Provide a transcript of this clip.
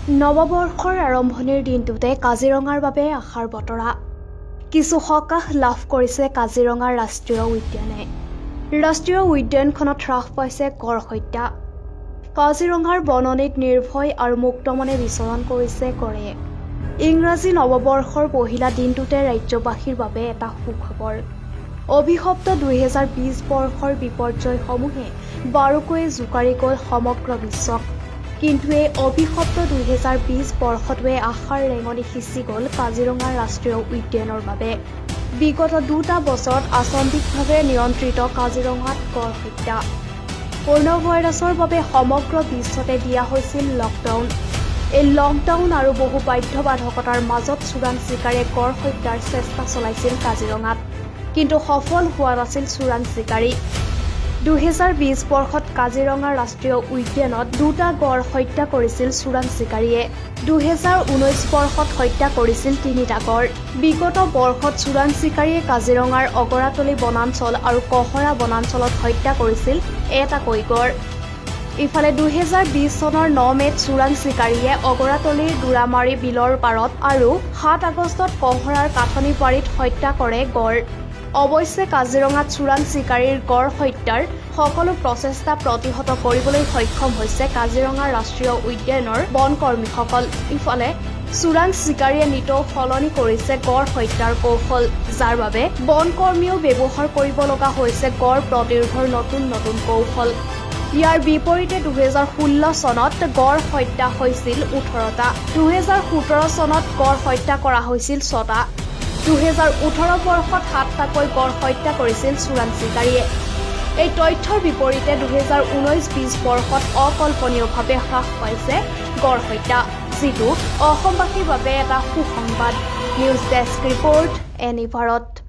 নৱবৰ্ষৰ আৰম্ভণিৰ দিনটোতে কাজিৰঙাৰ বাবে আশাৰ বতৰা। কিছু সকাহ লাভ কৰিছে কাজিৰঙা ৰাষ্ট্ৰীয় উদ্যানে। ৰাষ্ট্ৰীয় উদ্যানখনত হ্ৰাস পাইছে গড় হত্যা। কাজিৰঙাৰ বননিত নিৰ্ভয় আৰু মুক্তমনে বিচৰণ কৰিছে গড়ে। ইংৰাজী নৱবৰ্ষৰ পহিলা দিনটোতে ৰাজ্যবাসীৰ বাবে এটা সুখবৰ। অভিশপ্ত 2020 বৰ্ষৰ বিপৰ্যয়সমূহে বাৰুকৈয়ে জোকাৰি গ'ল সমগ্ৰ বিশ্বক। কিন্তু এই অভিশপ্ত 2020 বৰ্ষটোৱে আশাৰ ৰেঙনি সিঁচি গ'ল কাজিৰঙা ৰাষ্ট্ৰীয় উদ্যানৰ বাবে। বিগত 2টা বছৰত আচম্বিকভাৱে নিয়ন্ত্ৰিত কাজিৰঙাত গড় হত্যা। কৰোনা ভাইৰাছৰ বাবে সমগ্ৰ বিশ্বতে দিয়া হৈছিল লকডাউন। এই লকডাউন আৰু বহু বাধ্যবাধকতাৰ মাজত চোৰাং চিকাৰীয়ে গড় হত্যাৰ চেষ্টা চলাইছিল কাজিৰঙাত, কিন্তু সফল হোৱা নাছিল চোৰাং চিকাৰী। 2020 বৰ্ষত কাজিৰঙা ৰাষ্ট্ৰীয় উদ্যানত 2টা গড় হত্যা কৰিছিল চোৰাং চিকাৰীয়ে। 2019 বৰ্ষত হত্যা কৰিছিল 3টা গড়। বিগত বৰ্ষত চোৰাং চিকাৰীয়ে কাজিৰঙাৰ অগৰাতলী বনাঞ্চল আৰু কহৰা বনাঞ্চলত হত্যা কৰিছিল এটাকৈ গড়। ইফালে 2020 চনৰ 9 মে'ত চোৰাং চিকাৰীয়ে অগৰাতলীৰ দুৰামাৰী বিলৰ পাৰত আৰু 7 আগষ্টত কহৰাৰ কাঠনিবাৰীত হত্যা কৰে গড়। অৱশ্যে কাজিৰঙাত চোৰাং চিকাৰীৰ গড় হত্যাৰ সকলো প্ৰচেষ্টা প্ৰতিহত কৰিবলৈ সক্ষম হৈছে কাজিৰঙা ৰাষ্ট্ৰীয় উদ্যানৰ বনকৰ্মীসকল। ইফালে চোৰাং চিকাৰীয়ে নিতৌ সলনি কৰিছে গড় হত্যাৰ কৌশল, যাৰ বাবে বনকৰ্মীয়েও ব্যৱহাৰ কৰিব লগা হৈছে গড় প্ৰতিৰোধৰ নতুন নতুন কৌশল। ইয়াৰ বিপৰীতে 2016 চনত গড় হত্যা হৈছিল 18টা, 2017 চনত গড় হত্যা কৰা হৈছিল 6টা, 2018 বৰ্ষত 7টাকৈ গড় হত্যা কৰিছিল চোৰাং চিকাৰীয়ে। এই তথ্যৰ বিপৰীতে 2019-20 বৰ্ষত অকল্পনীয়ভাৱে হ্ৰাস পাইছে গড় হত্যা, যিটো অসমবাসীৰ বাবে এটা সুসংবাদ। News desk report, any Bharat.